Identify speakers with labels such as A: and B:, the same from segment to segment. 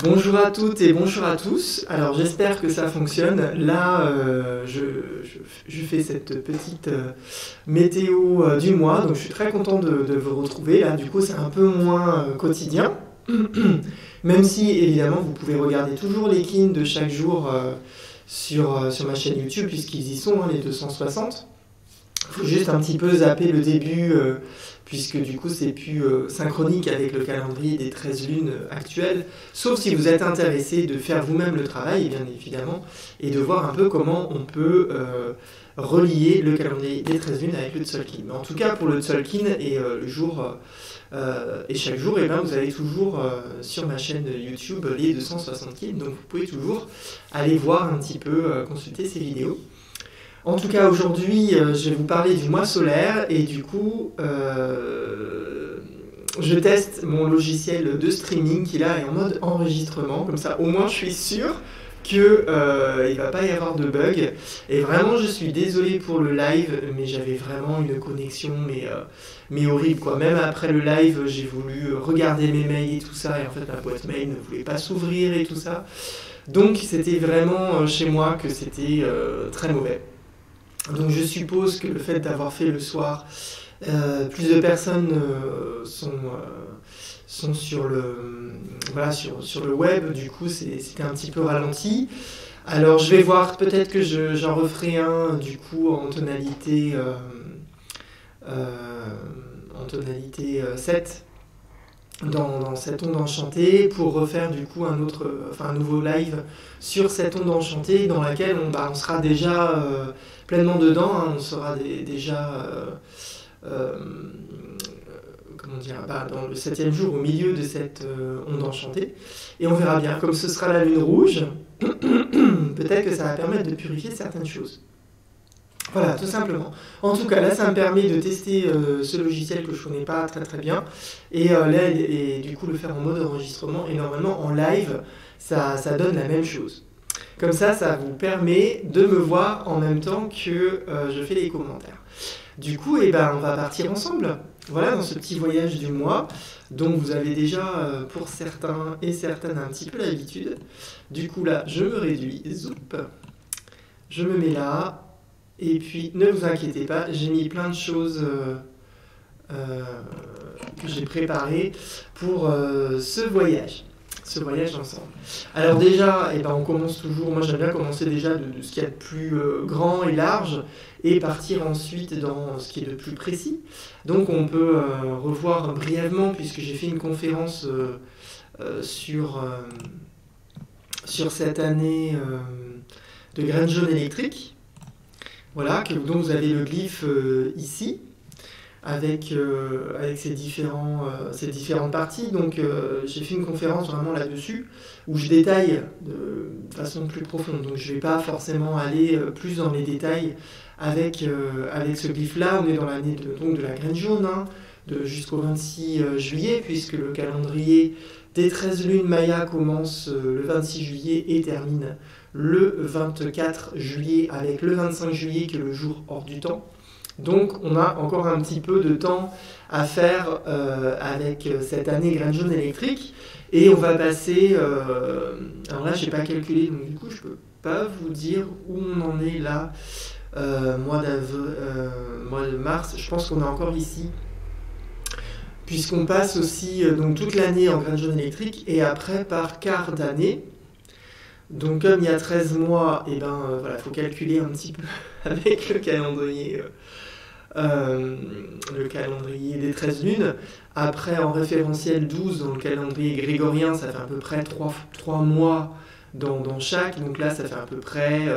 A: Bonjour à toutes et bonjour à tous. Alors j'espère que ça fonctionne. Là, je fais cette petite météo du mois, donc je suis très content de vous retrouver. Là, du coup, c'est un peu moins quotidien, même si évidemment vous pouvez regarder toujours les kin de chaque jour sur ma chaîne YouTube, puisqu'ils y sont, hein, les 260. Il faut juste un petit peu zapper le début, puisque du coup c'est plus synchronique avec le calendrier des 13 lunes actuelles, sauf si vous êtes intéressé de faire vous-même le travail, bien évidemment, et de voir un peu comment on peut relier le calendrier des 13 lunes avec le Tzolk'in. Mais en tout cas, pour le Tzolk'in et le jour et chaque jour, et bien, vous avez toujours sur ma chaîne YouTube les 260 kin, donc vous pouvez toujours aller voir un petit peu, consulter ces vidéos. En tout cas, aujourd'hui, je vais vous parler du mois solaire et du coup, je teste mon logiciel de streaming qui là est en mode enregistrement. Comme ça, au moins, je suis sûr qu'il ne va pas y avoir de bug. Et vraiment, je suis désolé pour le live, mais j'avais vraiment une connexion mais horrible, quoi. Même après le live, j'ai voulu regarder mes mails et tout ça, et en fait, ma boîte mail ne voulait pas s'ouvrir et tout ça. Donc, c'était vraiment chez moi que c'était très mauvais. Donc je suppose que le fait d'avoir fait le soir, plus de personnes sont sur le web, du coup c'était un petit peu ralenti. Alors je vais voir, peut-être que j'en referai un du coup en tonalité 7 dans cette onde enchantée, pour refaire du coup un nouveau live sur cette onde enchantée dans laquelle on sera déjà pleinement dedans, hein, on sera déjà dans le 7e jour, au milieu de cette onde enchantée, et on verra bien. Comme ce sera la lune rouge, peut-être que ça va permettre de purifier certaines choses. Voilà, tout simplement. En tout cas, là, ça me permet de tester ce logiciel que je ne connais pas très très bien, et du coup le faire en mode enregistrement, et normalement en live, ça donne la même chose. Comme ça vous permet de me voir en même temps que je fais les commentaires. Du coup, on va partir ensemble. Voilà, dans ce petit voyage du mois, dont vous avez déjà, pour certains et certaines, un petit peu l'habitude. Du coup, là, je me réduis, zoup, je me mets là. Et puis, ne vous inquiétez pas, j'ai mis plein de choses que j'ai préparées pour ce voyage ensemble. Alors déjà, on commence toujours, moi j'aime bien commencer déjà de ce qu'il y a de plus grand et large, et partir ensuite dans ce qui est de plus précis. Donc on peut revoir brièvement, puisque j'ai fait une conférence sur cette année de graines jaunes électriques. Voilà, dont vous avez le glyphe ici, avec ces différentes parties. Donc j'ai fait une conférence vraiment là-dessus, où je détaille de façon plus profonde. Donc je ne vais pas forcément aller plus dans les détails avec ce glyphe-là. On est dans l'année de la graine jaune, hein, jusqu'au 26 juillet, puisque le calendrier des 13 lunes Maya commence le 26 juillet et termine le 24 juillet, avec le 25 juillet qui est le jour hors du temps. Donc on a encore un petit peu de temps à faire avec cette année graine jaune électrique, et on va passer, alors là j'ai pas calculé, donc du coup je peux pas vous dire où on en est là, mois de mars. Je pense qu'on est encore ici, puisqu'on passe aussi donc toute l'année en graine jaune électrique, et après par quart d'année. Donc comme il y a 13 mois, il faut calculer un petit peu avec le calendrier des 13 lunes. Après, en référentiel 12, dans le calendrier grégorien, ça fait à peu près 3 mois dans chaque. Donc là, ça fait à peu près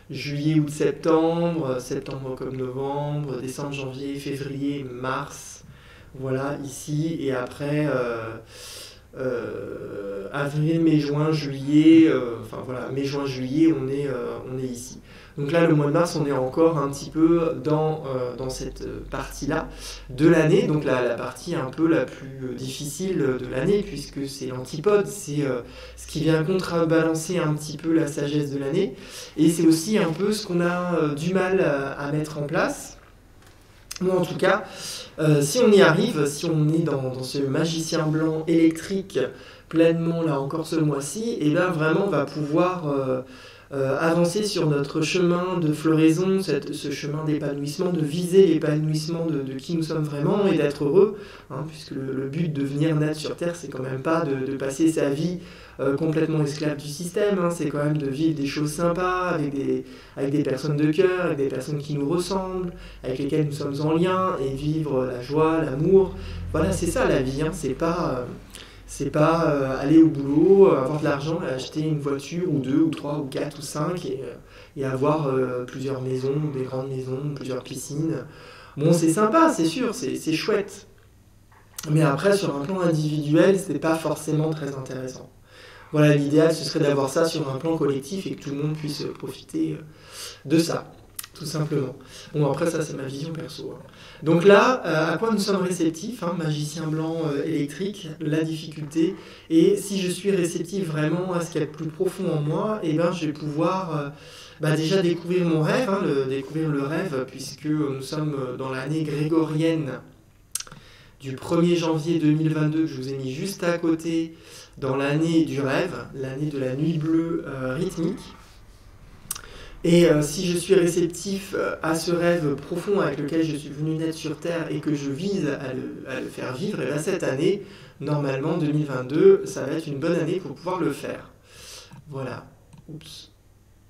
A: juillet, août, septembre, septembre comme novembre, décembre, janvier, février, mars. Voilà, ici. Et après... avril, mai, juin, juillet, mai, juin, juillet, on est ici. Donc là, le mois de mars, on est encore un petit peu dans cette partie-là de l'année, donc la partie un peu la plus difficile de l'année, puisque c'est l'antipode, c'est ce qui vient contrebalancer un petit peu la sagesse de l'année, et c'est aussi un peu ce qu'on a du mal à mettre en place. Ou en tout cas, si on y arrive, si on est dans ce magicien blanc électrique pleinement là encore ce mois-ci, et bien vraiment on va pouvoir avancer sur notre chemin de floraison, ce chemin d'épanouissement, de viser l'épanouissement de qui nous sommes vraiment et d'être heureux, hein, puisque le but de venir naître sur Terre, c'est quand même pas de passer sa vie complètement esclave du système, hein, c'est quand même de vivre des choses sympas avec des personnes de cœur, avec des personnes qui nous ressemblent, avec lesquelles nous sommes en lien, et vivre la joie, l'amour. Voilà, c'est ça la vie, hein, c'est pas aller au boulot, avoir de l'argent et acheter une voiture ou deux ou trois ou quatre ou cinq et avoir plusieurs maisons, des grandes maisons, plusieurs piscines. Bon, c'est sympa, c'est sûr, c'est chouette. Mais après, sur un plan individuel, c'est pas forcément très intéressant. Voilà, l'idéal, ce serait d'avoir ça sur un plan collectif et que tout le monde puisse profiter de ça, tout simplement. Bon, après, ça, c'est ma vision perso, hein. Donc là, à quoi nous sommes réceptifs, hein, magicien blanc électrique, la difficulté, et si je suis réceptif vraiment à ce qu'il y a de plus profond en moi, et ben, je vais pouvoir déjà découvrir mon rêve, hein, découvrir le rêve, puisque nous sommes dans l'année grégorienne du 1er janvier 2022, que je vous ai mis juste à côté, dans l'année du rêve, l'année de la nuit bleue rythmique. Et si je suis réceptif à ce rêve profond avec lequel je suis venu naître sur Terre et que je vise à le faire vivre, et bien cette année, normalement 2022, ça va être une bonne année pour pouvoir le faire. Voilà. Oups.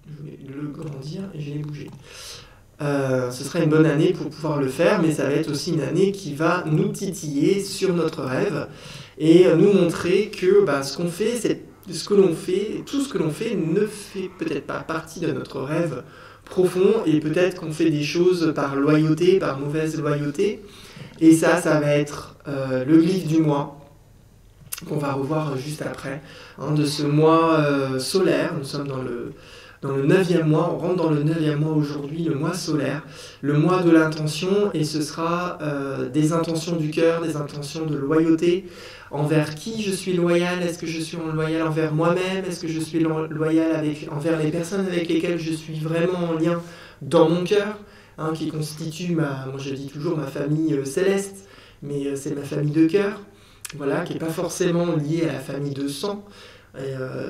A: Je voulais le grandir et je l'ai bougé. Ce sera une bonne année pour pouvoir le faire, mais ça va être aussi une année qui va nous titiller sur notre rêve et nous montrer que ce qu'on fait, ce que l'on fait, tout ce que l'on fait ne fait peut-être pas partie de notre rêve profond, et peut-être qu'on fait des choses par loyauté, par mauvaise loyauté, et ça va être le glyphe du mois qu'on va revoir juste après, hein, de ce mois solaire. Nous sommes dans le 9e mois, on rentre dans le 9e mois aujourd'hui, le mois solaire, le mois de l'intention, et ce sera des intentions du cœur, des intentions de loyauté. Envers qui je suis loyal? Est-ce que je suis loyal envers moi-même? Est-ce que je suis loyal envers les personnes avec lesquelles je suis vraiment en lien dans mon cœur, hein, qui constitue moi je dis toujours ma famille céleste, mais c'est ma famille de cœur, voilà, qui n'est pas forcément liée à la famille de sang.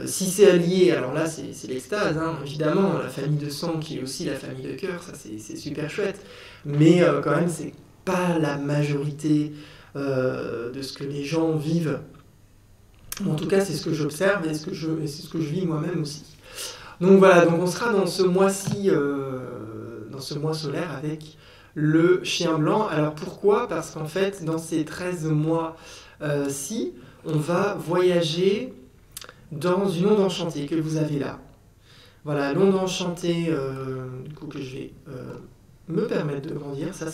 A: Si c'est allié, alors là c'est l'extase, hein, évidemment, la famille de sang qui est aussi la famille de cœur, ça c'est super chouette, mais quand même c'est pas la majorité de ce que les gens vivent. En tout cas, c'est ce que j'observe et c'est ce que je vis moi-même aussi. Donc voilà, donc on sera dans ce mois-ci, dans ce mois solaire avec le chien blanc. Alors pourquoi? Parce qu'en fait, dans ces 13 mois-ci, on va voyager dans une onde enchantée que vous avez là. Voilà, l'onde enchantée, du coup, que je vais me permettre de grandir. Ça,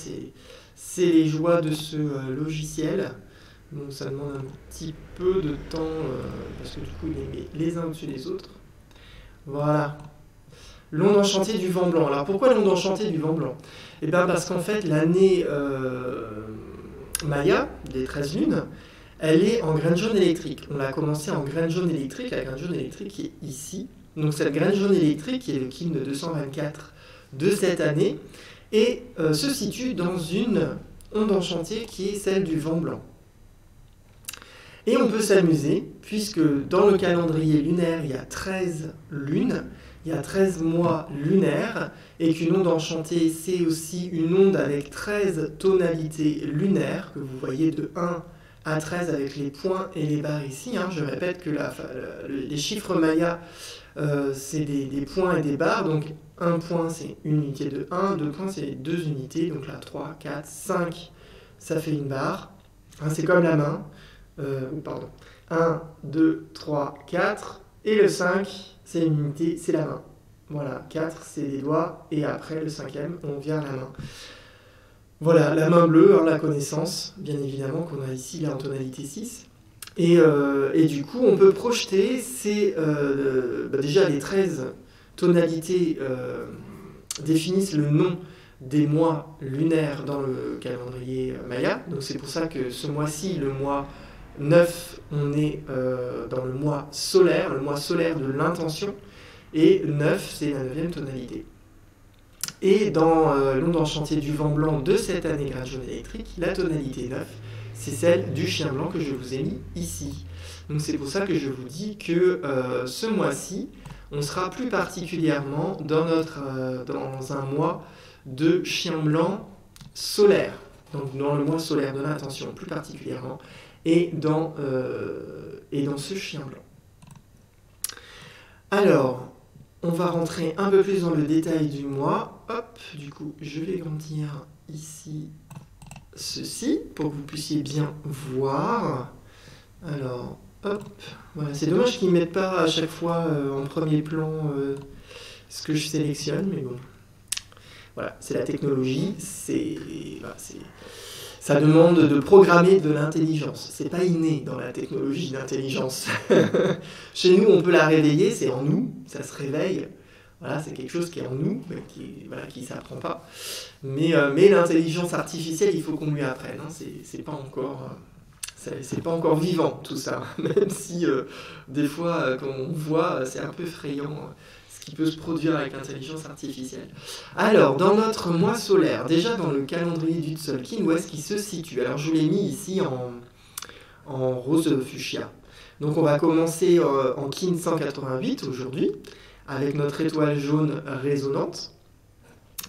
A: c'est les joies de ce logiciel. Donc ça demande un petit peu de temps, parce que du coup, il les met les uns au-dessus des autres. Voilà. L'onde enchantée du vent blanc. Alors pourquoi l'onde enchantée du vent blanc? Eh bien parce qu'en fait, l'année Maya, des 13 lunes, elle est en graine jaune électrique. On l'a commencé en graine jaune électrique, la graine jaune électrique qui est ici. Donc cette graine jaune électrique, qui est le kin de 224 de cette année, et se situe dans une onde enchantée qui est celle du vent blanc. Et on peut s'amuser, puisque dans le calendrier lunaire, il y a 13 lunes, il y a 13 mois lunaires, et qu'une onde enchantée, c'est aussi une onde avec 13 tonalités lunaires, que vous voyez de 1 à 13 avec les points et les barres ici, hein. Je répète que les chiffres mayas, c'est des points et des barres, donc un point c'est une unité de 1, 2 points c'est 2 unités, donc là 3, 4, 5, ça fait une barre, hein, c'est comme la main, 1, 2, 3, 4, et le 5 c'est une unité, c'est la main. Voilà, 4 c'est les doigts, et après le 5e on vient à la main. Voilà, la main bleue, hein, la connaissance, bien évidemment, qu'on a ici, là en tonalité 6. Et du coup, on peut projeter déjà les 13 tonalités définissent le nom des mois lunaires dans le calendrier Maya. Donc c'est pour ça que ce mois-ci, le mois 9, on est dans le mois solaire de l'intention. Et 9, c'est la 9e tonalité. Et dans l'onde enchantée du vent blanc de cette année Graines jaunes électriques, la tonalité 9, c'est celle du chien blanc que je vous ai mis ici. Donc c'est pour ça que je vous dis que ce mois-ci, on sera plus particulièrement dans un mois de chien blanc solaire. Donc dans le mois solaire de l'attention plus particulièrement, et dans ce chien blanc. Alors, on va rentrer un peu plus dans le détail du mois. Hop, du coup, je vais grandir ici ceci pour que vous puissiez bien voir. Alors, hop, voilà. C'est dommage qu'ils ne mettent pas à chaque fois en premier plan ce que je sélectionne, mais bon. Voilà, c'est la technologie, ça demande de programmer de l'intelligence. C'est pas inné dans la technologie d'intelligence. Chez nous, on peut la réveiller, c'est en nous, ça se réveille. Voilà, c'est quelque chose qui est en nous, mais qui ne s'apprend pas. Mais l'intelligence artificielle, il faut qu'on lui apprenne. Hein. C'est pas encore vivant tout ça, même si des fois, quand on voit, c'est un peu effrayant ce qui peut se produire avec l'intelligence artificielle. Alors, dans notre mois solaire, déjà dans le calendrier du Tzolk'in, où est-ce qu'il se situe? Alors, je l'ai mis ici en rose fuchsia. Donc, on va commencer en Kin 188 aujourd'hui, avec notre étoile jaune résonante,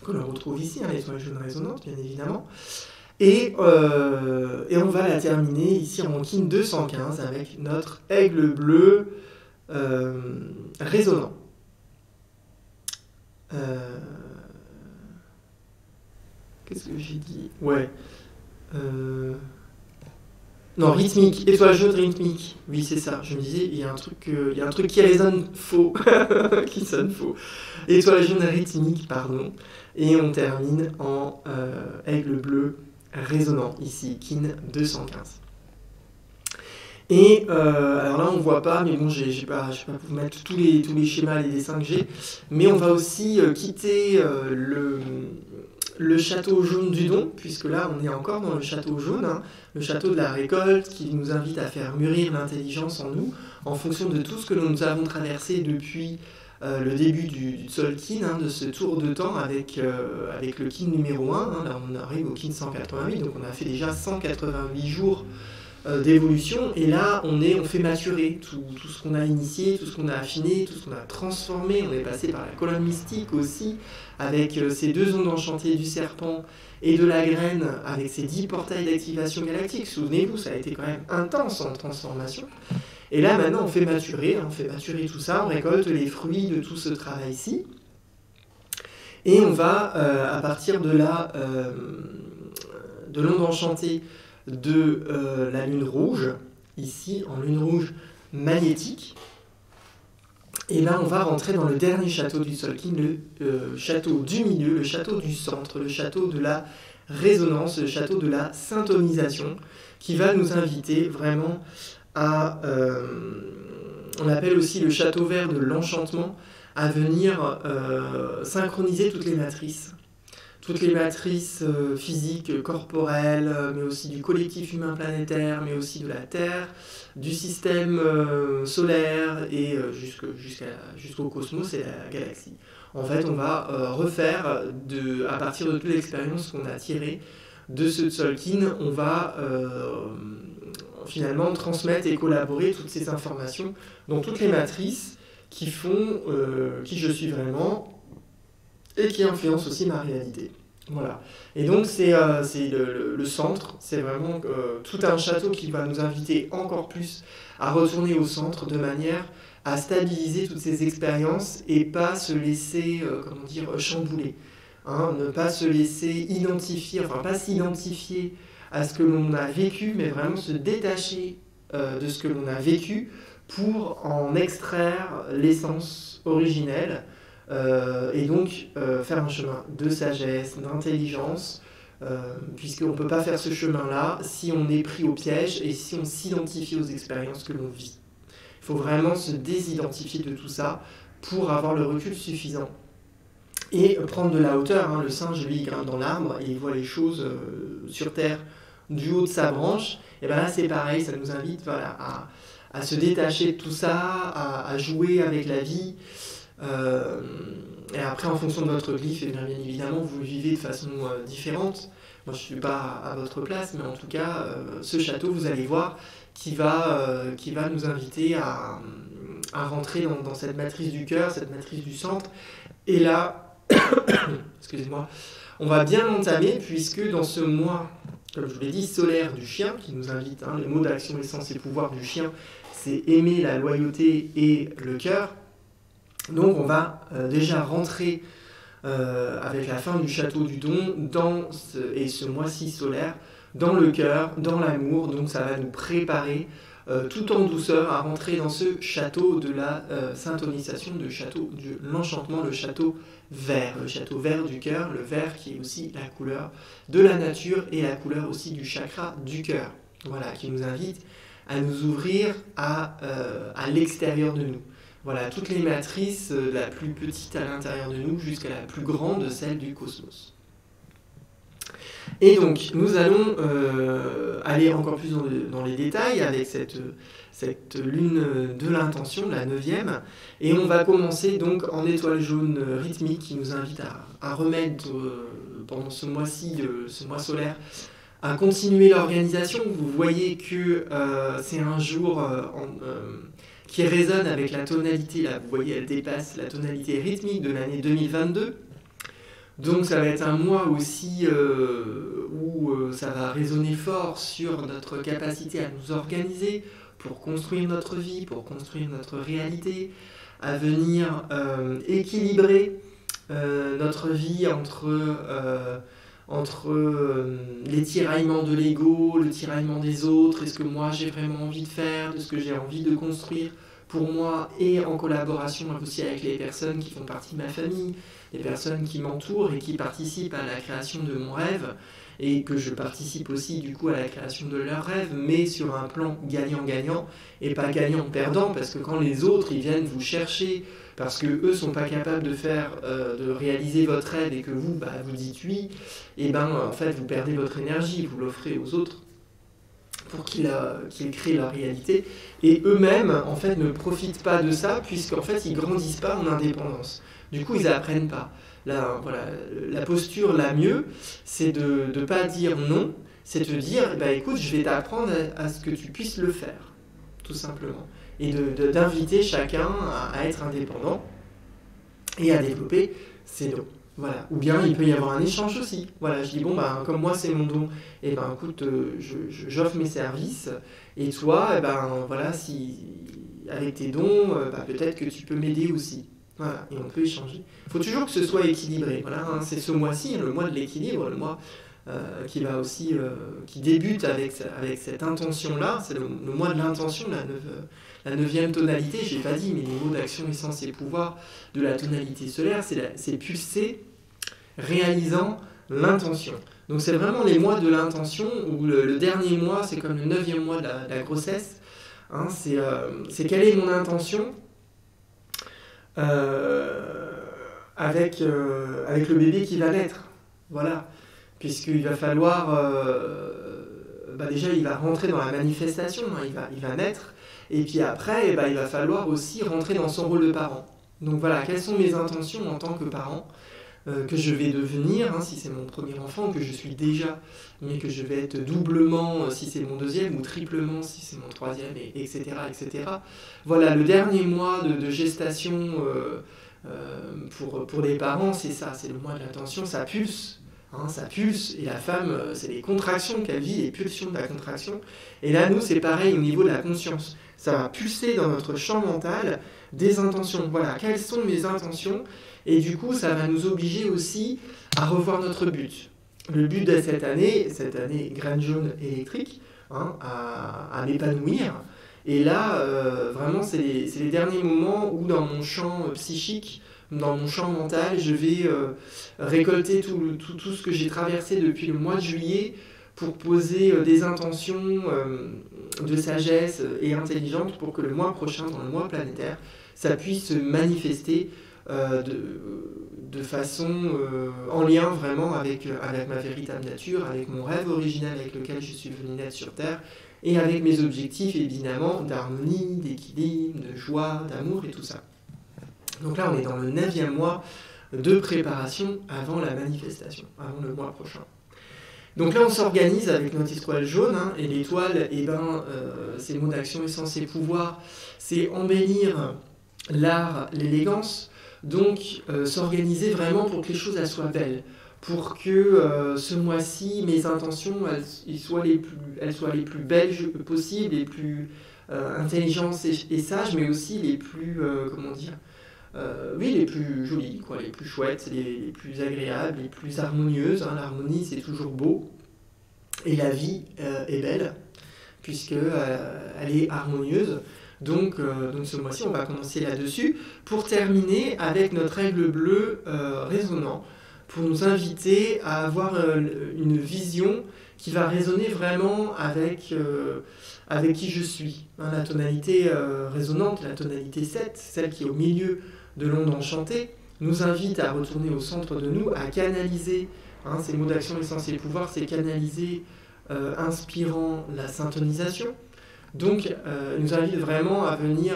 A: que l'on retrouve ici, hein, l'étoile jaune résonante, bien évidemment. Et on va la terminer ici en Kin 215 avec notre aigle bleu résonant. Qu'est-ce que j'ai dit? Ouais. Non, rythmique, étoile jaune rythmique. Oui, c'est ça. Je me disais, il y a un truc qui résonne faux, qui sonne faux. Étoile jaune rythmique, pardon. Et on termine en aigle bleu résonant, ici, Kin 215. Et alors là, on ne voit pas, mais bon, je vais pas vous mettre tous les schémas, les dessins que j'ai. Mais on va aussi quitter le château jaune du don, puisque là, on est encore dans le château jaune, hein, le château de la récolte, qui nous invite à faire mûrir l'intelligence en nous, en fonction de tout ce que nous avons traversé depuis le début du Tzolk'in, hein, de ce tour de temps avec le Kin numéro 1. Hein, là, on arrive au Kin 188, donc on a fait déjà 188 jours d'évolution, et là on fait maturer tout ce qu'on a initié, tout ce qu'on a affiné, tout ce qu'on a transformé. On est passé par la colonne mystique aussi, avec ces 2 ondes enchantées du serpent et de la graine, avec ces 10 portails d'activation galactique. Souvenez-vous, ça a été quand même intense en transformation. Et là maintenant on fait maturer tout ça, on récolte les fruits de tout ce travail-ci, et on va à partir de l'onde enchantée de la lune rouge, ici en lune rouge magnétique. Et là, on va rentrer dans le dernier château du Tzolk'in, le château du milieu, le château du centre, le château de la résonance, le château de la syntonisation, qui va nous inviter vraiment à... on l'appelle aussi le château vert de l'enchantement, à venir synchroniser toutes les matrices. Toutes les matrices physiques, corporelles, mais aussi du collectif humain planétaire, mais aussi de la Terre, du système solaire et jusqu'au cosmos et la galaxie. En fait, on va refaire, à partir de toute l'expérience qu'on a tirée de ce Tzolk'in, on va finalement transmettre et collaborer toutes ces informations dans toutes les matrices qui font qui je suis vraiment, et qui influence aussi ma réalité. Voilà. Et donc c'est le centre, c'est vraiment tout un château qui va nous inviter encore plus à retourner au centre de manière à stabiliser toutes ces expériences et pas se laisser, chambouler. Hein, ne pas se laisser identifier, enfin pas s'identifier à ce que l'on a vécu, mais vraiment se détacher de ce que l'on a vécu pour en extraire l'essence originelle. Et donc faire un chemin de sagesse, d'intelligence, puisqu'on ne peut pas faire ce chemin-là si on est pris au piège et si on s'identifie aux expériences que l'on vit. Il faut vraiment se désidentifier de tout ça pour avoir le recul suffisant et prendre de la hauteur. Hein. Le singe, lui, il grimpe dans l'arbre et il voit les choses sur Terre du haut de sa branche. Et bien là, c'est pareil, ça nous invite à se détacher de tout ça, à jouer avec la vie, Et après, en fonction de votre glyphe, bien évidemment, vous le vivez de façon différente. Moi, je ne suis pas à votre place, mais en tout cas, ce château, vous allez voir, qui va nous inviter à rentrer dans cette matrice du cœur, cette matrice du centre. Et là, excusez-moi, on va bien l'entamer, puisque dans ce mois, comme je vous l'ai dit, solaire du chien, qui nous invite, les mots d'action, essence et pouvoir du chien, c'est aimer, la loyauté et le cœur. Donc on va déjà rentrer avec la fin du château du don et ce mois-ci solaire dans le cœur, dans l'amour. Donc ça va nous préparer tout en douceur à rentrer dans ce château de la syntonisation, de l'enchantement, le château vert du cœur, le vert qui est aussi la couleur de la nature et la couleur aussi du chakra du cœur. Voilà, qui nous invite à nous ouvrir à l'extérieur de nous. Voilà, toutes les matrices, de la plus petite à l'intérieur de nous jusqu'à la plus grande, celle du cosmos. Et donc, nous allons aller encore plus dans les détails avec cette lune de l'intention, la 9e. Et on va commencer donc en étoile jaune rythmique qui nous invite à remettre pendant ce mois-ci, ce mois solaire, à continuer l'organisation. Vous voyez que c'est un jour qui résonne avec la tonalité, là vous voyez elle dépasse la tonalité rythmique de l'année 2022. Donc ça va être un mois aussi où ça va résonner fort sur notre capacité à nous organiser pour construire notre vie, pour construire notre réalité, à venir équilibrer notre vie entre les tiraillements de l'ego, le tiraillement des autres, est-ce que moi j'ai vraiment envie de faire, de ce que j'ai envie de construire pour moi, et en collaboration aussi avec les personnes qui font partie de ma famille, les personnes qui m'entourent et qui participent à la création de mon rêve, et que je participe aussi du coup à la création de leur rêve, mais sur un plan gagnant-gagnant, et pas gagnant-perdant, parce que quand les autres ils viennent vous chercher, parce que eux sont pas capables de réaliser votre rêve et que vous dites oui, et en fait vous perdez votre énergie, vous l'offrez aux autres pour qu'ils créent leur réalité, et eux-mêmes en fait ne profitent pas de ça, puisqu'en fait ils grandissent pas en indépendance. Du coup ils apprennent pas. Là, voilà, la posture la mieux, c'est de ne pas dire non, c'est de dire écoute, je vais t'apprendre à ce que tu puisses le faire, tout simplement. Et d'inviter chacun à être indépendant et à développer ses dons. Voilà. Ou bien il peut y avoir un échange aussi. Voilà, je dis comme moi c'est mon don, et écoute, j'offre mes services, et toi, voilà, si avec tes dons, peut-être que tu peux m'aider aussi. Voilà, et on peut échanger. Il faut toujours que ce soit équilibré. Voilà, c'est ce mois-ci, le mois de l'équilibre, le mois qui va aussi, qui débute avec cette intention-là. C'est le mois de l'intention, la 9e tonalité. J'ai pas dit, mais les mots d'action, essence et pouvoir de la tonalité solaire, c'est pulser, réalisant l'intention. Donc c'est vraiment les mois de l'intention, où le dernier mois, c'est comme le 9e mois de la grossesse. Hein, c'est quelle est mon intention avec le bébé qui va naître. Voilà. Puisqu'il va falloir... déjà, il va rentrer dans la manifestation, il va naître, et puis après, il va falloir aussi rentrer dans son rôle de parent. Donc voilà, quelles sont mes intentions en tant que parent, que je vais devenir, si c'est mon premier enfant, que je suis déjà, mais que je vais être doublement si c'est mon deuxième, ou triplement si c'est mon troisième, etc., etc. Voilà, le dernier mois de gestation pour les parents, c'est ça, c'est le mois de l'intention, ça pulse. Ça pulse, et la femme, c'est les contractions qu'elle vit, les pulsions de la contraction. Et là, nous, c'est pareil au niveau de la conscience. Ça va pulser dans notre champ mental des intentions. Voilà, quelles sont mes intentions? Et du coup, ça va nous obliger aussi à revoir notre but. Le but de cette année graine jaune électrique, à m'épanouir. Et là, vraiment, c'est les derniers moments où dans mon champ psychique, dans mon champ mental, je vais récolter tout ce que j'ai traversé depuis le mois de juillet pour poser des intentions de sagesse et intelligentes pour que le mois prochain, dans le mois planétaire, ça puisse se manifester de façon en lien vraiment avec ma véritable nature, avec mon rêve original avec lequel je suis venu naître sur Terre, et avec mes objectifs évidemment d'harmonie, d'équilibre, de joie, d'amour et tout ça. Donc là, on est dans le 9e mois de préparation avant la manifestation, avant le mois prochain. Donc là, on s'organise avec notre étoile jaune, hein, et l'étoile, c'est le mot d'action, essence et pouvoir, c'est embellir l'art, l'élégance, donc s'organiser vraiment pour que les choses elles soient belles, pour que ce mois-ci, mes intentions, elles soient les plus belles possibles, les plus intelligentes et sages, mais aussi les plus, les plus jolies, quoi, les plus chouettes, les plus agréables, les plus harmonieuses. Hein. L'harmonie, c'est toujours beau. Et la vie est belle, puisqu'elle est harmonieuse. Donc ce mois-ci, on va commencer là-dessus, pour terminer avec notre aigle bleu résonnant, pour nous inviter à avoir une vision qui va résonner vraiment avec qui je suis. Hein, la tonalité résonante, la tonalité 7, celle qui est au milieu de l'onde enchantée, nous invite à retourner au centre de nous, à canaliser, hein, ces mots d'action, essence et pouvoir, c'est canaliser, inspirant la syntonisation. Donc, nous invite vraiment à venir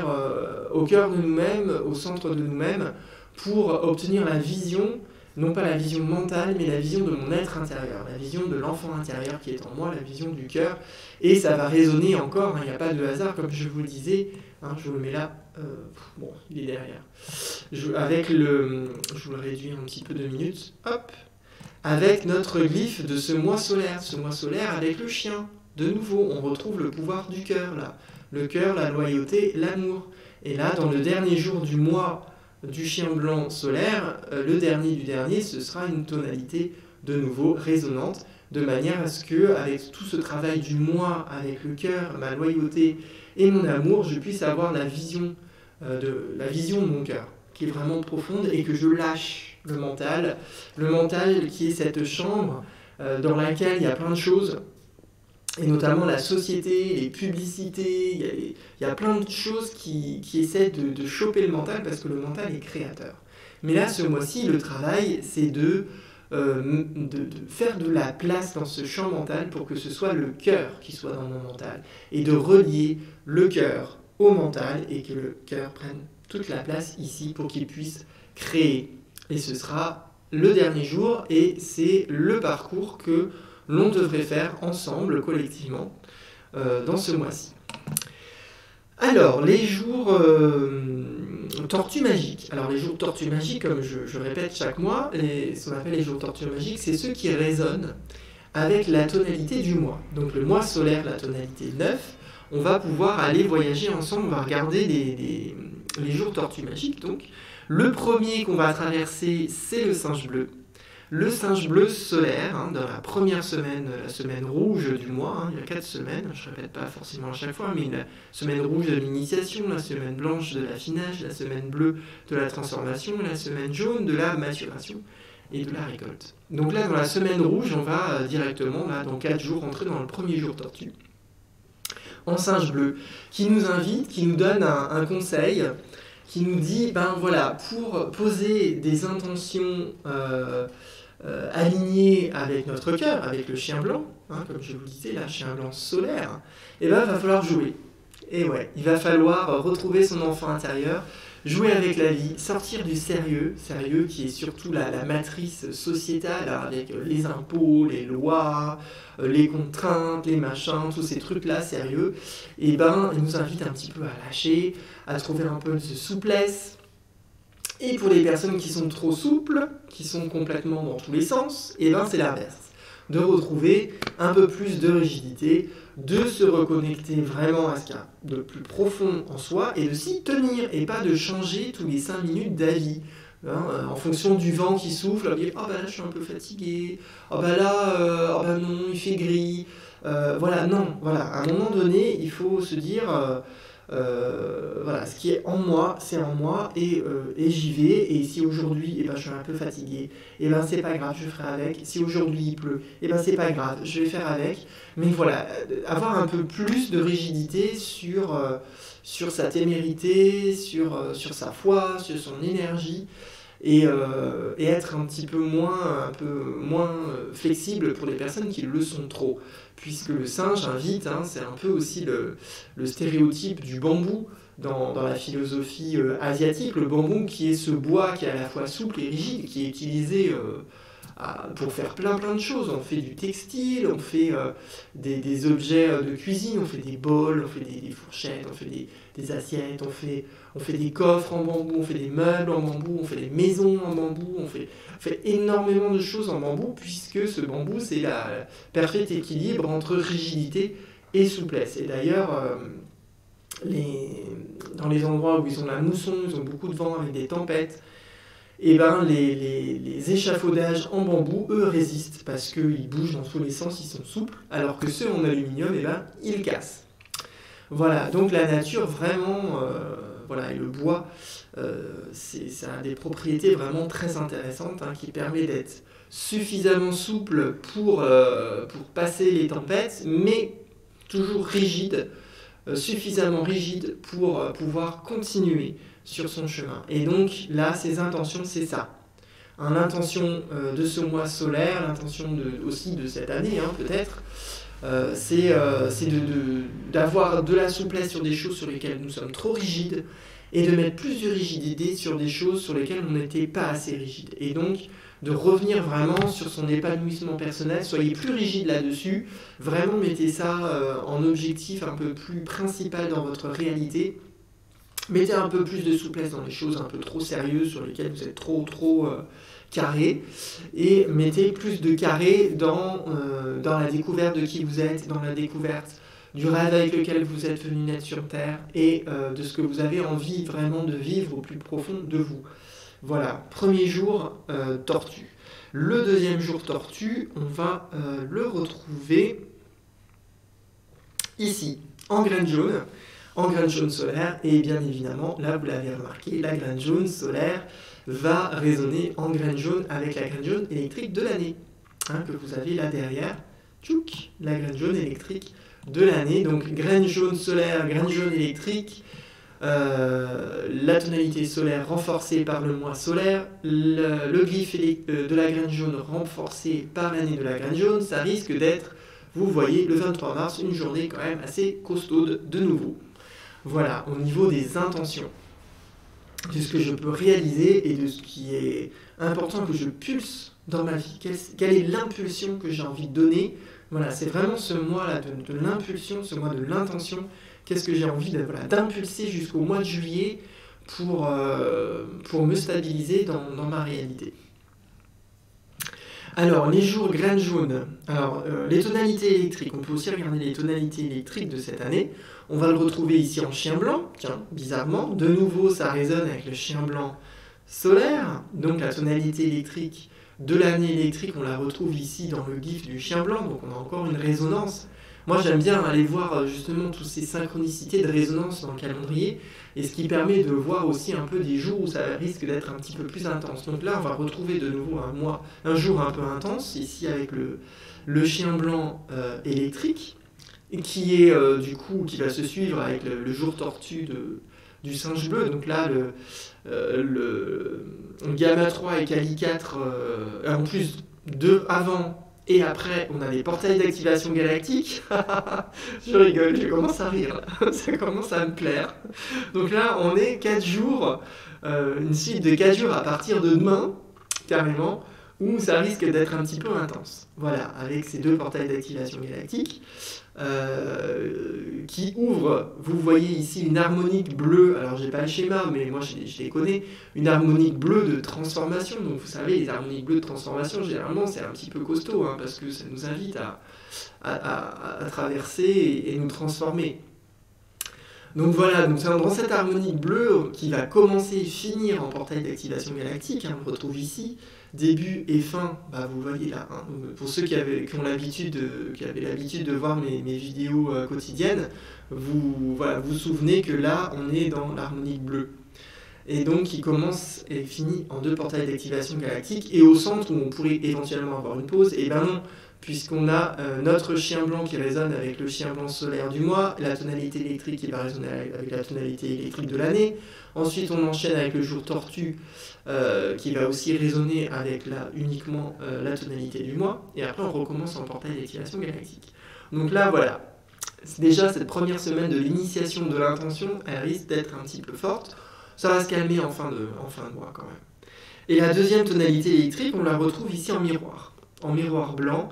A: au cœur de nous-mêmes, au centre de nous-mêmes, pour obtenir la vision, non pas la vision mentale, mais la vision de mon être intérieur, la vision de l'enfant intérieur qui est en moi, la vision du cœur. Et ça va résonner encore, il n'y a pas de hasard, comme je vous le disais, hein, je vous le mets là, il est derrière. Je vous le réduis un petit peu de minutes, hop, avec notre glyphe de ce mois solaire avec le chien. De nouveau, on retrouve le pouvoir du cœur, là. Le cœur, la loyauté, l'amour. Et là, dans le dernier jour du mois du chien blanc solaire, le dernier du dernier, ce sera une tonalité de nouveau résonante, de manière à ce que, avec tout ce travail du moi, avec le cœur, ma loyauté et mon amour, je puisse avoir la vision de mon cœur, qui est vraiment profonde, et que je lâche le mental qui est cette chambre dans laquelle il y a plein de choses, et notamment la société, les publicités, il y a plein de choses qui essaient de choper le mental, parce que le mental est créateur. Mais là, ce mois-ci, le travail, c'est de faire de la place dans ce champ mental pour que ce soit le cœur qui soit dans mon mental, et de relier le cœur au mental, et que le cœur prenne toute la place ici pour qu'il puisse créer. Et ce sera le dernier jour, et c'est le parcours que l'on devrait faire ensemble, collectivement, dans ce mois-ci. Alors, les jours tortues magiques. Alors, les jours tortues magiques, comme je répète chaque mois, ce qu'on appelle les jours tortues magiques, c'est ceux qui résonnent avec la tonalité du mois. Donc, le mois solaire, la tonalité 9, on va pouvoir aller voyager ensemble, on va regarder les jours tortues magiques. Donc, le premier qu'on va traverser, c'est le singe bleu. Le singe bleu solaire, hein, dans la première semaine, la semaine rouge du mois, hein, il y a 4 semaines, je ne répète pas forcément à chaque fois, mais la semaine rouge de l'initiation, la semaine blanche de l'affinage, la semaine bleue de la transformation, la semaine jaune de la maturation et de la récolte. Donc là, dans la semaine rouge, on va directement, là, dans 4 jours, entrer dans le premier jour tortue, en singe bleu, qui nous invite, qui nous donne un conseil, qui nous dit, pour poser des intentions alignées avec notre cœur, avec le chien blanc, hein, comme je vous disais, là, chien blanc solaire, il va falloir jouer. Et ouais, il va falloir retrouver son enfant intérieur, jouer avec la vie, sortir du sérieux qui est surtout la matrice sociétale, avec les impôts, les lois, les contraintes, les machins, tous ces trucs-là sérieux. Et il nous invite un petit peu à lâcher, à trouver un peu de souplesse. Et pour les personnes qui sont trop souples, qui sont complètement dans tous les sens, c'est l'inverse. De retrouver un peu plus de rigidité, de se reconnecter vraiment à ce qu'il y a de plus profond en soi, et de s'y tenir, et pas de changer tous les 5 minutes d'avis. En fonction du vent qui souffle, là je suis un peu fatigué, non, il fait gris. À un moment donné, il faut se dire, ce qui est en moi, c'est en moi, et j'y vais, et si aujourd'hui, je suis un peu fatigué, c'est pas grave, je ferai avec. Si aujourd'hui il pleut, c'est pas grave, je vais faire avec. Mais voilà, avoir un peu plus de rigidité sur sa témérité, sur sa foi, sur son énergie, et être un peu moins flexible pour les personnes qui le sont trop. Puisque le singe invite, hein, c'est un peu aussi le stéréotype du bambou dans la philosophie asiatique, le bambou qui est ce bois qui est à la fois souple et rigide, qui est utilisé pour faire plein de choses. On fait du textile, on fait des objets de cuisine, on fait des bols, on fait des fourchettes, on fait des assiettes, on fait des coffres en bambou, on fait des meubles en bambou, on fait des maisons en bambou, on fait énormément de choses en bambou, puisque ce bambou, c'est le parfait équilibre entre rigidité et souplesse. Et d'ailleurs, dans les endroits où ils ont la mousson, ils ont beaucoup de vent avec des tempêtes, et ben les échafaudages en bambou, eux, résistent parce qu'ils bougent dans tous les sens, ils sont souples, alors que ceux en aluminium, et ben, ils cassent. Voilà, donc la nature vraiment, voilà, et le bois, ça a des propriétés vraiment très intéressantes, hein, qui permet d'être suffisamment souple pour passer les tempêtes, mais toujours rigide, suffisamment rigide pour pouvoir continuer sur son chemin. Et donc là, ses intentions, c'est ça. L'intention de ce mois solaire, l'intention aussi de cette année, hein, peut-être, c'est d'avoir de la souplesse sur des choses sur lesquelles nous sommes trop rigides et de mettre plus de rigidité sur des choses sur lesquelles on n'était pas assez rigide. Et donc de revenir vraiment sur son épanouissement personnel, soyez plus rigide là-dessus, vraiment mettez ça en objectif un peu plus principal dans votre réalité. Mettez un peu plus de souplesse dans les choses un peu trop sérieuses sur lesquelles vous êtes trop carré, et mettez plus de carré dans la découverte de qui vous êtes, dans la découverte du rêve avec lequel vous êtes venu naître sur Terre, et de ce que vous avez envie vraiment de vivre au plus profond de vous. Voilà, premier jour, tortue. Le deuxième jour tortue, on va le retrouver ici, en graine jaune. En graine jaune solaire, et bien évidemment, là vous l'avez remarqué, la graine jaune solaire va résonner en graine jaune avec la graine jaune électrique de l'année, hein, que vous avez là derrière, tchouk, la graine jaune électrique de l'année. Donc graine jaune solaire, graine jaune électrique, la tonalité solaire renforcée par le mois solaire, le glyphe de la graine jaune renforcé par l'année de la graine jaune, ça risque d'être, vous voyez, le 23 mars, une journée quand même assez costaude de nouveau. Voilà, au niveau des intentions, de ce que je peux réaliser et de ce qui est important que je pulse dans ma vie. Quelle est l'impulsion que j'ai envie de donner? Voilà, c'est vraiment ce mois-là de l'impulsion, ce mois de l'intention. Qu'est-ce que j'ai envie d'impulser jusqu'au mois de juillet pour me stabiliser dans ma réalité. Alors, les jours graines jaunes. Alors, les tonalités électriques. On peut aussi regarder les tonalités électriques de cette année. On va le retrouver ici en chien blanc. Tiens, bizarrement. De nouveau, ça résonne avec le chien blanc solaire. Donc, la tonalité électrique de l'année électrique, on la retrouve ici dans le glyphe du chien blanc. Donc, on a encore une résonance. Moi, j'aime bien aller voir justement toutes ces synchronicités de résonance dans le calendrier, et ce qui permet de voir aussi un peu des jours où ça risque d'être un petit peu plus intense. Donc là, on va retrouver de nouveau un jour un peu intense, ici avec le chien blanc électrique, qui est du coup, qui va se suivre avec le jour tortue du singe bleu. Donc là, le gamma 3 et Kali 4, en plus de avant et après, on a les portails d'activation galactique. Je rigole, je commence à rire. Ça commence à me plaire. Donc là, on est 4 jours, une suite de 4 jours à partir de demain, carrément, où ça risque d'être un petit peu intense. Voilà, avec ces deux portails d'activation galactique qui ouvrent, vous voyez ici une harmonique bleue, alors j'ai pas le schéma, mais moi je les connais, une harmonique bleue de transformation. Donc vous savez, les harmoniques bleues de transformation, généralement c'est un petit peu costaud, hein, parce que ça nous invite à traverser et nous transformer. Donc voilà, donc c'est dans cette harmonique bleue qui va commencer et finir en portail d'activation galactique, hein, on le retrouve ici, début et fin, bah vous voyez là, hein, pour ceux qui avaient l'habitude de voir mes vidéos quotidiennes, vous souvenez que là on est dans l'harmonique bleue. Et donc qui commence et finit en 2 portails d'activation galactique, et au centre où on pourrait éventuellement avoir une pause, et ben non, puisqu'on a notre chien blanc qui résonne avec le chien blanc solaire du mois, la tonalité électrique qui va résonner avec la tonalité électrique de l'année. Ensuite, on enchaîne avec le jour tortue qui va aussi résonner avec uniquement la tonalité du mois. Et après, on recommence en portail d'activation galactique. Donc là, voilà. Déjà, cette première semaine de l'initiation de l'intention, elle risque d'être un petit peu forte. Ça va se calmer en fin de mois quand même. Et la deuxième tonalité électrique, on la retrouve ici en miroir blanc,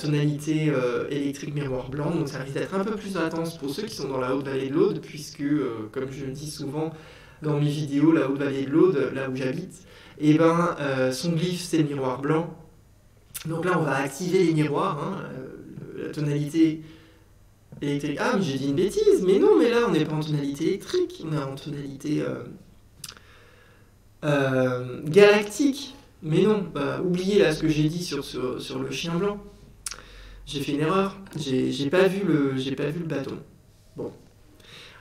A: tonalité électrique miroir blanc, donc ça risque d'être un peu plus intense pour ceux qui sont dans la haute vallée de l'Aude, puisque, comme je le dis souvent dans mes vidéos, la haute vallée de l'Aude, là où j'habite, et son glyphe c'est le miroir blanc. Donc là, on va activer les miroirs, la tonalité électrique. Ah, mais j'ai dit une bêtise, mais non, mais là, on n'est pas en tonalité électrique, on est en tonalité galactique. Mais non, oubliez là ce que j'ai dit sur le chien blanc. J'ai fait une erreur, j'ai pas vu le bâton. Bon.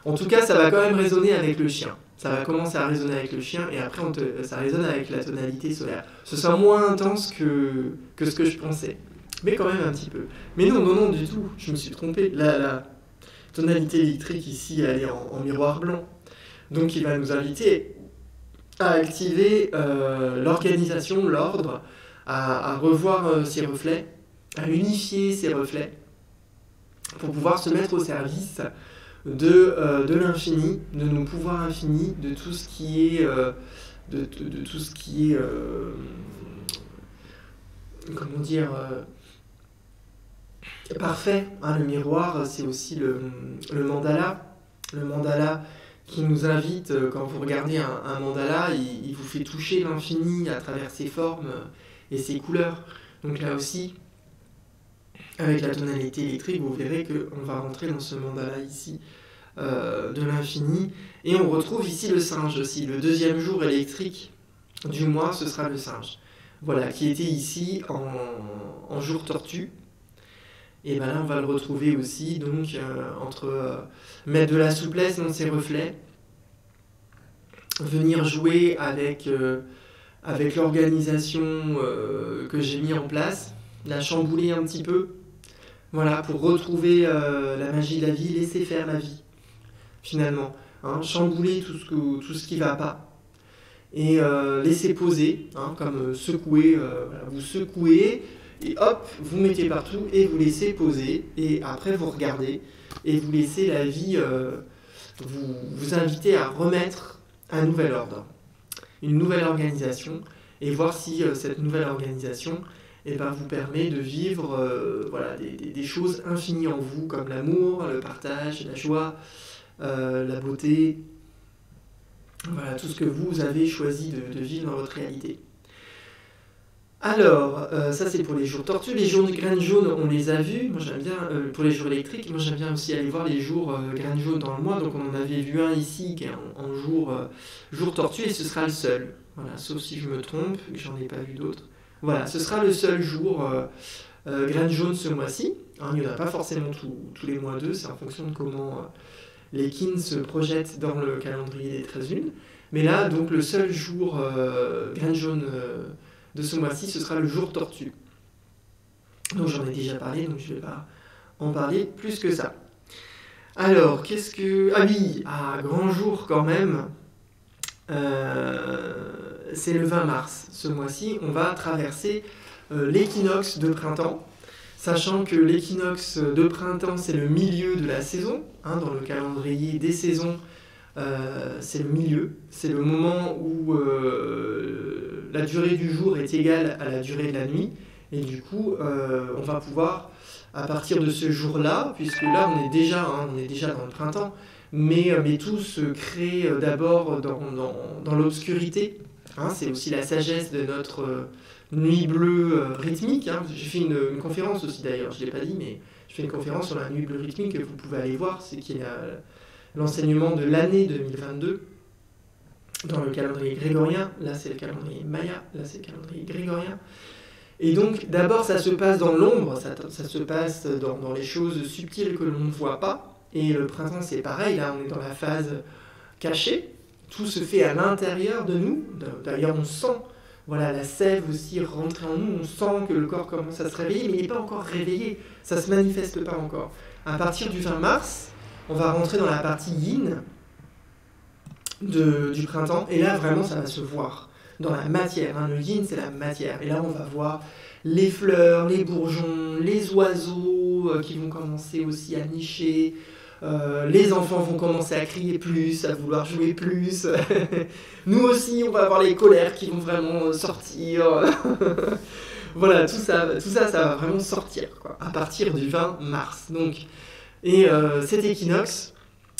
A: En tout cas, ça va quand même résonner avec le chien. Ça va commencer à résonner avec le chien, et après, ça résonne avec la tonalité solaire. Ce sera moins intense que ce que je pensais. Mais quand même un petit peu. Mais non, du tout, je me suis trompé. La tonalité électrique ici, elle est en miroir blanc. Donc il va nous inviter à activer l'organisation, l'ordre, à revoir ses reflets, à unifier ses reflets, pour pouvoir se mettre au service de l'infini, de nos pouvoirs infinis, de tout ce qui est... comment dire... parfait, le miroir, c'est aussi le mandala. Le mandala qui nous invite, quand vous regardez un mandala, il vous fait toucher l'infini à travers ses formes et ses couleurs. Donc là aussi, avec la tonalité électrique, vous verrez qu'on va rentrer dans ce mandala ici de l'infini. Et on retrouve ici le singe aussi. Le deuxième jour électrique du mois, ce sera le singe. Voilà, qui était ici en jour tortue. Et là, on va le retrouver aussi, donc, entre mettre de la souplesse dans ses reflets, venir jouer avec l'organisation que j'ai mis en place, la chambouler un petit peu, voilà, pour retrouver la magie de la vie, laisser faire la vie, finalement. Chambouler tout ce qui ne va pas, et laisser poser, comme secouer, vous secouez, et hop, vous mettez partout et vous laissez poser. Et après, vous regardez et vous laissez la vie vous inviter à remettre un nouvel ordre, une nouvelle organisation, et voir si cette nouvelle organisation vous permet de vivre des choses infinies en vous, comme l'amour, le partage, la joie, la beauté, voilà, tout ce que vous avez choisi de vivre dans votre réalité. Alors, ça c'est pour les jours tortues. Les jours de graines jaunes, on les a vus. Moi j'aime bien, pour les jours électriques, moi j'aime bien aussi aller voir les jours graines jaunes dans le mois. Donc on en avait vu un ici qui est en jour tortue, et ce sera le seul. Voilà, sauf si je me trompe, que j'en ai pas vu d'autres. Voilà, ce sera le seul jour graines jaunes ce mois-ci. Il n'y en a pas forcément tous les mois 2, c'est en fonction de comment les kins se projettent dans le calendrier des 13 lunes. Mais là, donc le seul jour graines jaunes de ce mois-ci, ce sera le jour tortue. Donc j'en ai déjà parlé, donc je ne vais pas en parler plus que ça. Alors, qu'est-ce que... Ah oui, grand jour quand même, c'est le 20 mars. Ce mois-ci, on va traverser l'équinoxe de printemps, sachant que l'équinoxe de printemps, c'est le milieu de la saison, dans le calendrier des saisons. C'est le milieu, c'est le moment où la durée du jour est égale à la durée de la nuit, et du coup on va pouvoir, à partir de ce jour-là, puisque là on est déjà dans le printemps, mais tout se crée d'abord dans l'obscurité, c'est aussi la sagesse de notre nuit bleue rythmique. J'ai fait une conférence aussi d'ailleurs, je ne l'ai pas dit, mais je fais une conférence sur la nuit bleue rythmique que vous pouvez aller voir, c'est qui est l'enseignement de l'année 2022 dans le calendrier grégorien. Là c'est le calendrier maya, là c'est le calendrier grégorien. Et donc d'abord ça se passe dans l'ombre, ça se passe dans les choses subtiles que l'on ne voit pas. Et le printemps c'est pareil, là on est dans la phase cachée, tout se fait à l'intérieur de nous. D'ailleurs on sent voilà, la sève aussi rentrer en nous, on sent que le corps commence à se réveiller, mais il n'est pas encore réveillé, ça ne se manifeste pas encore. À partir du 20 mars, on va rentrer dans la partie yin du printemps, et là vraiment ça va se voir dans la matière, hein. Le yin c'est la matière, et là on va voir les fleurs, les bourgeons, les oiseaux qui vont commencer aussi à nicher, les enfants vont commencer à crier plus, à vouloir jouer plus, nous aussi on va avoir les colères qui vont vraiment sortir, voilà, tout ça, ça va vraiment sortir, quoi, à partir du 20 mars. Donc, et cet équinoxe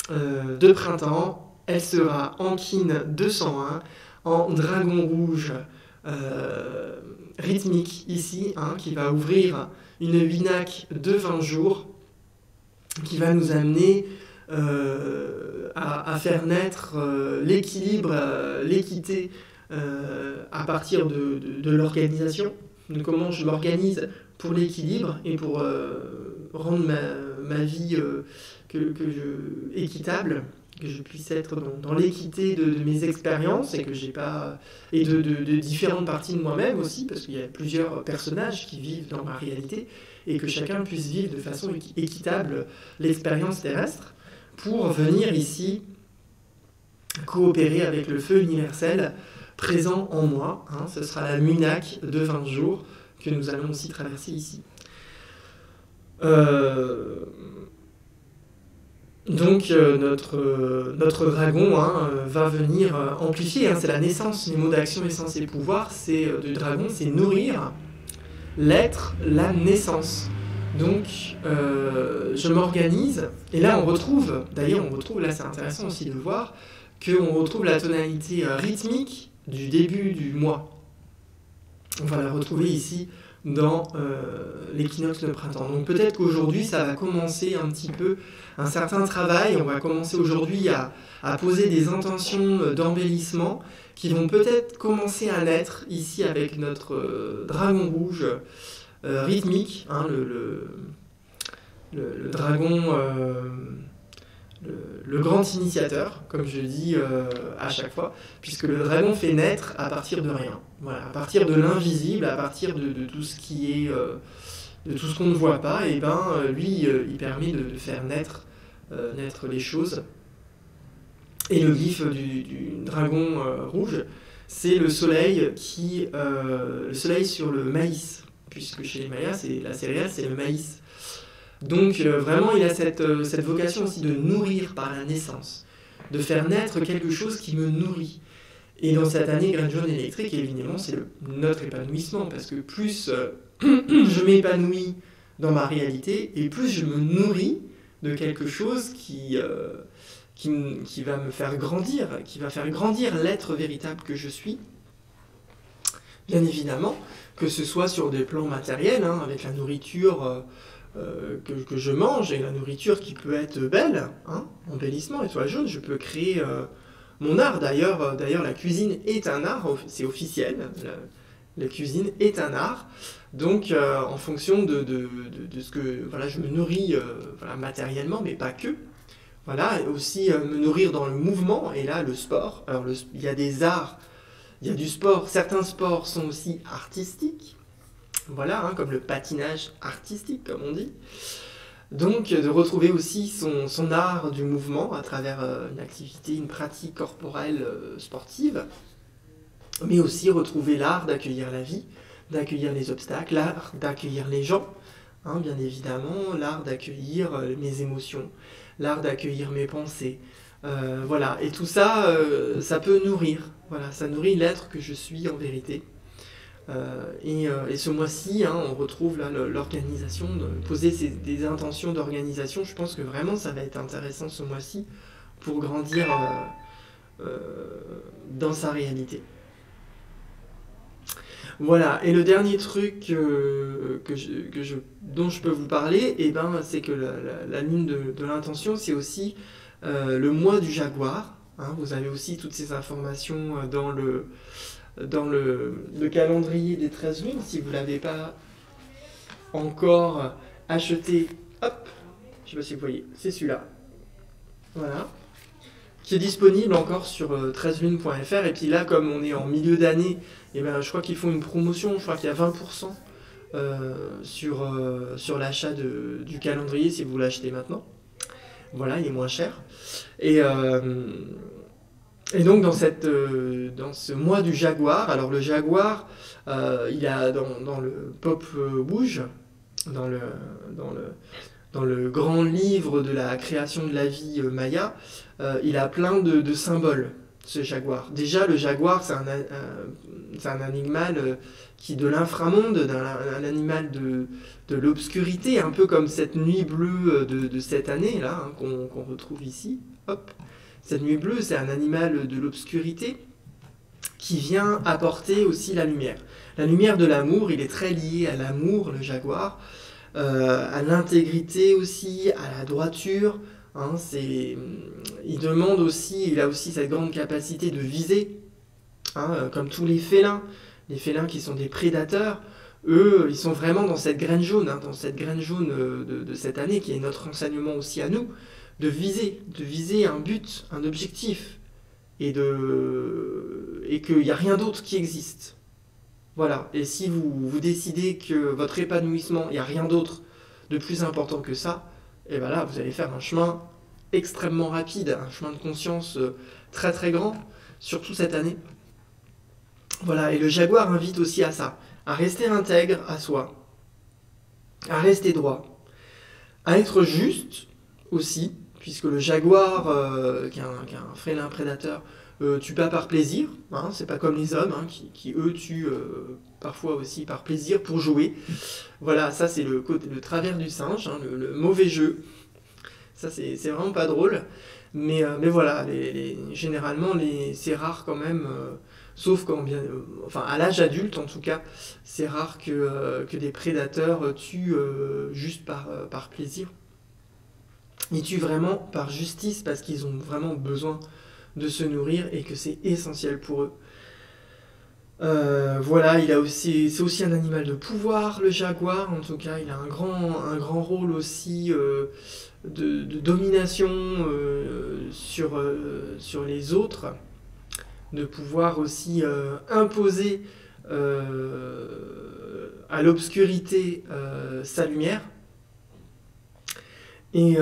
A: de printemps, elle sera en Kin 201, en dragon rouge rythmique ici, hein, qui va ouvrir une Winak de 20 jours, qui va nous amener à faire naître l'équilibre, l'équité à partir de l'organisation, de comment je m'organise pour l'équilibre et pour rendre ma vie équitable, que je puisse être dans l'équité de mes expériences et que j'ai pas et de différentes parties de moi-même aussi, parce qu'il y a plusieurs personnages qui vivent dans ma réalité et que chacun puisse vivre de façon équitable l'expérience terrestre pour venir ici coopérer avec le feu universel présent en moi, hein. Ce sera la Munak de 20 jours que nous allons aussi traverser ici. Donc notre dragon, hein, va venir amplifier, hein, c'est la naissance, les mots d'action, essence et pouvoir, c'est du dragon, c'est nourrir l'être, la naissance. Donc je m'organise, et là on retrouve, là c'est intéressant aussi de voir, qu'on retrouve la tonalité rythmique du début du mois. On va la retrouver ici dans l'équinoxe de printemps. Donc peut-être qu'aujourd'hui ça va commencer un petit peu un certain travail, on va commencer aujourd'hui à poser des intentions d'embellissement qui vont peut-être commencer à naître ici avec notre dragon rouge rythmique, hein, le dragon, le grand initiateur, comme je dis à chaque fois, puisque le dragon fait naître à partir de rien, voilà, à partir de l'invisible, à partir de tout ce qui est, de tout ce qu'on ne voit pas, et ben lui, il permet de faire naître les choses. Et le glyphe du dragon rouge, c'est le soleil le soleil sur le maïs, puisque chez les Mayas, la céréale, c'est le maïs. Donc vraiment, il a cette vocation aussi de nourrir par la naissance, de faire naître quelque chose qui me nourrit. Et dans cette année graine jaune électrique, évidemment, c'est notre épanouissement, parce que plus je m'épanouis dans ma réalité, et plus je me nourris de quelque chose qui va me faire grandir, qui va faire grandir l'être véritable que je suis. Bien évidemment, que ce soit sur des plans matériels, hein, avec la nourriture que je mange, et la nourriture qui peut être belle, hein, embellissement, étoile jaune, je peux créer mon art. D'ailleurs, la cuisine est un art, c'est officiel, la cuisine est un art. Donc en fonction de ce que voilà, je me nourris voilà, matériellement, mais pas que. Voilà, et aussi me nourrir dans le mouvement, et là le sport. Alors il y a des arts, il y a du sport, certains sports sont aussi artistiques. Voilà, hein, comme le patinage artistique, comme on dit. Donc, de retrouver aussi son art du mouvement à travers une activité, une pratique corporelle sportive, mais aussi retrouver l'art d'accueillir la vie, d'accueillir les obstacles, l'art d'accueillir les gens, hein, bien évidemment, l'art d'accueillir mes émotions, l'art d'accueillir mes pensées. Voilà, et tout ça, ça peut nourrir. Voilà, ça nourrit l'être que je suis en vérité. Et ce mois-ci, hein, on retrouve là l'organisation, poser des intentions d'organisation. Je pense que vraiment ça va être intéressant ce mois-ci pour grandir dans sa réalité. Voilà, et le dernier truc dont je peux vous parler, eh ben, c'est que la lune de l'intention, c'est aussi le mois du jaguar. Hein, vous avez aussi toutes ces informations dans le calendrier des 13 lunes, si vous ne l'avez pas encore acheté, hop, je ne sais pas si vous voyez, c'est celui-là, voilà, qui est disponible encore sur 13lunes.fr. Et puis là, comme on est en milieu d'année, et ben, je crois qu'ils font une promotion, je crois qu'il y a 20% sur l'achat du calendrier si vous l'achetez maintenant. Voilà, il est moins cher. Et donc dans ce mois du Jaguar, alors le Jaguar, il a dans le Pop Rouge, dans le grand livre de la création de la vie Maya, il a plein de symboles, ce Jaguar. Déjà, le Jaguar, c'est un animal qui de l'inframonde, un animal de l'obscurité, un peu comme cette nuit bleue de cette année-là, hein, qu'on retrouve ici. Hop. Cette nuit bleue, c'est un animal de l'obscurité qui vient apporter aussi la lumière. La lumière de l'amour, il est très lié à l'amour, le Jaguar, à l'intégrité aussi, à la droiture. Hein, il a aussi cette grande capacité de viser, hein, comme tous les félins qui sont des prédateurs. Eux, ils sont vraiment dans cette graine jaune, hein, de cette année, qui est notre enseignement aussi à nous, de viser un but, un objectif, et qu'il n'y a rien d'autre qui existe. Voilà, et si vous décidez que votre épanouissement, il n'y a rien d'autre de plus important que ça, et bien là, vous allez faire un chemin extrêmement rapide, un chemin de conscience très très grand, surtout cette année. Voilà, et le Jaguar invite aussi à ça, à rester intègre à soi, à rester droit, à être juste aussi, puisque le Jaguar, qui est un félin prédateur, tue pas par plaisir, hein, c'est pas comme les hommes, hein, qui eux tuent parfois aussi par plaisir pour jouer. Voilà, ça c'est le travers du singe, hein, le mauvais jeu. Ça c'est vraiment pas drôle, mais voilà, généralement c'est rare quand même, sauf quand enfin à l'âge adulte en tout cas, c'est rare que des prédateurs tuent juste par plaisir. Ils tuent vraiment par justice parce qu'ils ont vraiment besoin de se nourrir et que c'est essentiel pour eux. Voilà, c'est aussi un animal de pouvoir, le Jaguar. En tout cas, il a un grand rôle aussi de domination sur les autres, de pouvoir aussi imposer à l'obscurité sa lumière. Et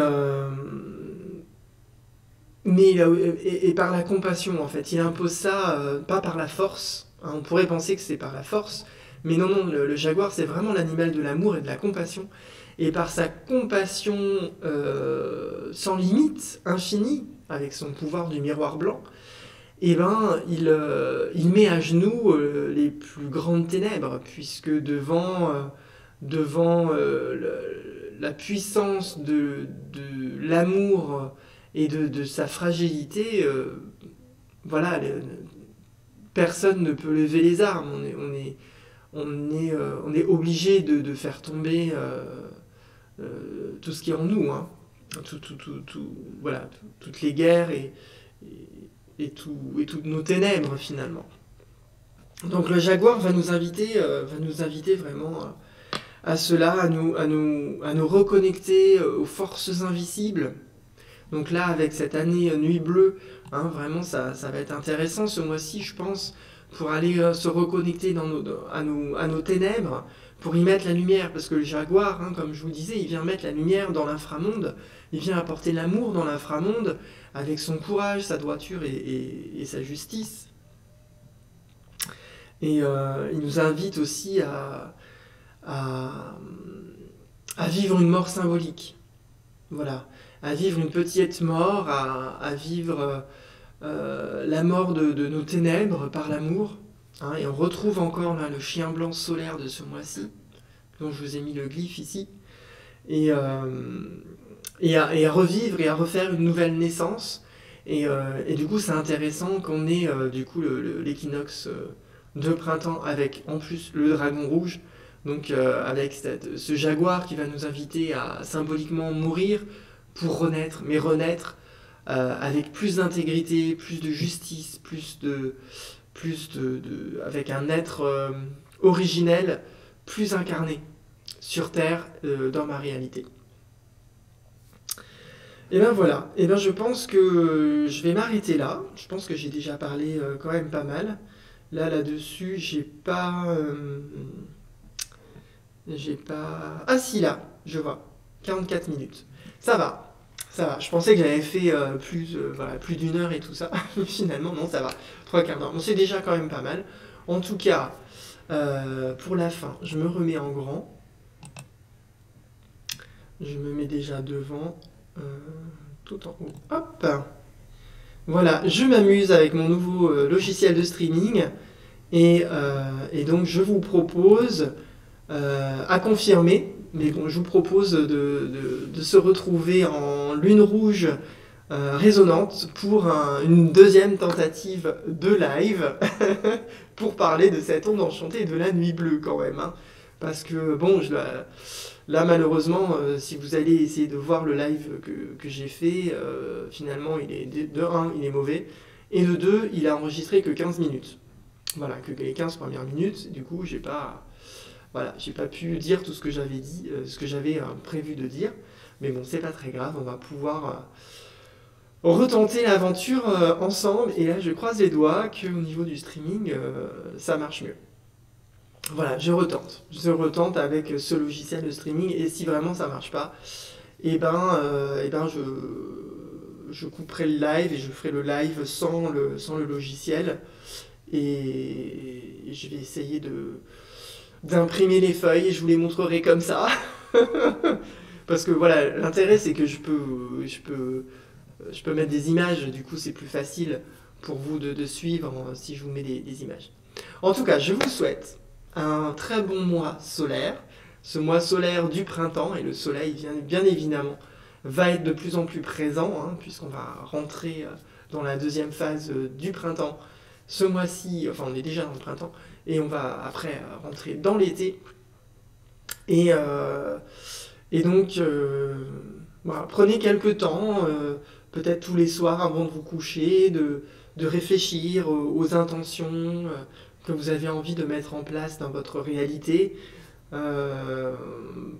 A: par la compassion, en fait. Il impose ça, pas par la force. Hein, on pourrait penser que c'est par la force, mais non, le Jaguar, c'est vraiment l'animal de l'amour et de la compassion. Et par sa compassion sans limite, infinie, avec son pouvoir du miroir blanc, eh ben, il met à genoux les plus grandes ténèbres, puisque devant la puissance de l'amour et de sa fragilité, voilà, personne ne peut lever les armes. On est obligé de faire tomber tout ce qui est en nous, hein. Voilà, toutes les guerres et toutes nos ténèbres finalement. Donc le Jaguar va nous inviter vraiment à cela, à nous reconnecter aux forces invisibles. Donc là, avec cette année Nuit Bleue, hein, vraiment ça va être intéressant ce mois-ci, je pense, pour aller se reconnecter à nos ténèbres, pour y mettre la lumière, parce que le Jaguar, hein, comme je vous disais, il vient mettre la lumière dans l'inframonde, il vient apporter l'amour dans l'inframonde, avec son courage, sa droiture et sa justice. Et il nous invite aussi à vivre une mort symbolique. Voilà, à vivre une petite mort, à vivre la mort de nos ténèbres par l'amour. Hein, et on retrouve encore là le chien blanc solaire de ce mois-ci, dont je vous ai mis le glyphe ici, et à revivre et à refaire une nouvelle naissance. Et du coup, c'est intéressant qu'on ait du coup l'équinoxe de printemps avec en plus le dragon rouge, donc avec ce Jaguar qui va nous inviter à symboliquement mourir pour renaître, mais renaître avec plus d'intégrité, plus de justice, avec un être originel, plus incarné sur Terre dans ma réalité. Et ben voilà, et ben je pense que je vais m'arrêter là. Je pense que j'ai déjà parlé quand même pas mal. Là, là-dessus, j'ai pas... Ah si, là, je vois. 44 minutes. Ça va, ça va. Je pensais que j'avais fait voilà, plus d'une heure et tout ça. Mais finalement, non, ça va. Trois quarts d'heure. Bon, c'est déjà quand même pas mal. En tout cas, pour la fin, je me remets en grand. Je me mets déjà devant, euh, tout en haut. Hop! Voilà, je m'amuse avec mon nouveau logiciel de streaming. Et donc, je vous propose à confirmer, mais bon, je vous propose de se retrouver en lune rouge résonante pour une deuxième tentative de live pour parler de cette onde enchantée et de la nuit bleue quand même. Hein. Parce que bon, là malheureusement, si vous allez essayer de voir le live que j'ai fait, finalement il est de 1, il est mauvais, et de 2, il a enregistré que 15 minutes. Voilà, que les 15 premières minutes, du coup j'ai pas... Voilà, j'ai pas pu dire tout ce que j'avais dit, ce que j'avais prévu de dire, mais bon, c'est pas très grave, on va pouvoir retenter l'aventure ensemble, et là je croise les doigts qu'au niveau du streaming, ça marche mieux. Voilà, je retente avec ce logiciel de streaming, et si vraiment ça marche pas, je couperai le live et je ferai le live sans le logiciel, et je vais essayer d'imprimer les feuilles et je vous les montrerai comme ça. Parce que voilà, l'intérêt c'est que je peux mettre des images, du coup c'est plus facile pour vous de suivre si je vous mets des images. En tout cas, je vous souhaite un très bon mois solaire, ce mois solaire du printemps, et le soleil bien évidemment va être de plus en plus présent, hein, puisqu'on va rentrer dans la deuxième phase du printemps ce mois-ci, enfin on est déjà dans le printemps, et on va après rentrer dans l'été. Et, euh, et donc, voilà, prenez quelques temps, peut-être tous les soirs avant de vous coucher, de réfléchir aux intentions que vous avez envie de mettre en place dans votre réalité euh,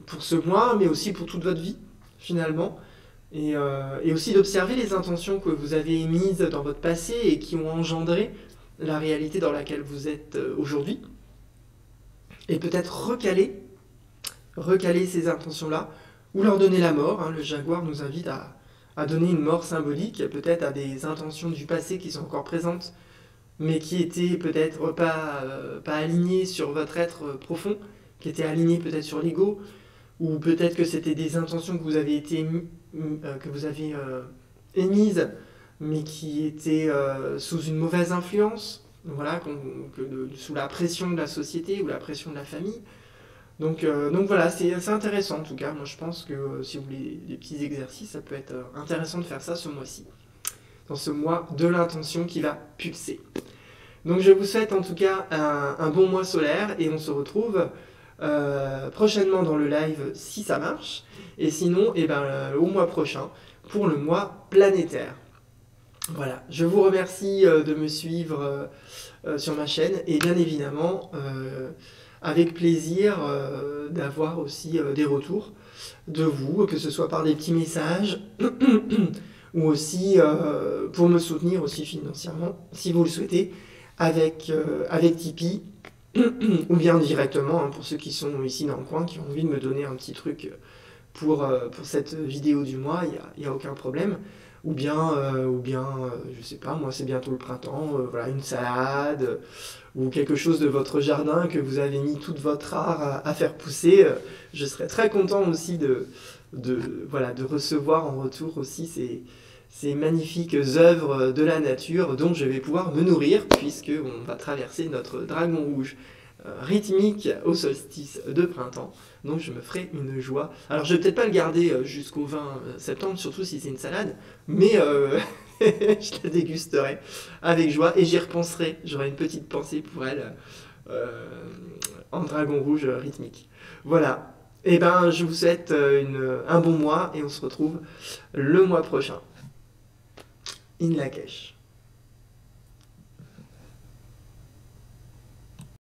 A: pour ce mois, mais aussi pour toute votre vie, finalement. Et aussi d'observer les intentions que vous avez émises dans votre passé et qui ont engendré la réalité dans laquelle vous êtes aujourd'hui. Et peut-être recaler ces intentions-là, ou leur donner la mort. Hein. Le jaguar nous invite à donner une mort symbolique, peut-être à des intentions du passé qui sont encore présentes, mais qui étaient peut-être pas alignées sur votre être profond, qui étaient alignées peut-être sur l'ego, ou peut-être que c'était des intentions que vous avez émises, mais qui étaient sous une mauvaise influence, voilà, sous la pression de la société ou la pression de la famille. Donc voilà, c'est assez intéressant en tout cas. Moi je pense que si vous voulez des petits exercices, ça peut être intéressant de faire ça ce mois-ci, dans ce mois de l'intention qui va pulser. Donc je vous souhaite en tout cas un bon mois solaire et on se retrouve prochainement dans le live si ça marche. Et sinon, au mois prochain pour le mois planétaire. Voilà, je vous remercie de me suivre sur ma chaîne et bien évidemment avec plaisir d'avoir aussi des retours de vous, que ce soit par des petits messages ou aussi pour me soutenir aussi financièrement si vous le souhaitez avec Tipeee ou bien directement hein, pour ceux qui sont ici dans le coin qui ont envie de me donner un petit truc pour cette vidéo du mois, il n'y a aucun problème. Ou bien, je sais pas, moi c'est bientôt le printemps, voilà, une salade, ou quelque chose de votre jardin que vous avez mis toute votre art à faire pousser. Je serais très content aussi voilà, de recevoir en retour aussi ces magnifiques œuvres de la nature dont je vais pouvoir me nourrir, puisqu'on va traverser notre dragon rouge rythmique au solstice de printemps. Donc je me ferai une joie. Alors je vais peut-être pas le garder jusqu'au 20 septembre, surtout si c'est une salade, mais je la dégusterai avec joie et j'y repenserai. J'aurai une petite pensée pour elle en dragon rouge rythmique. Voilà. Et ben je vous souhaite un bon mois et on se retrouve le mois prochain. In Lakesh.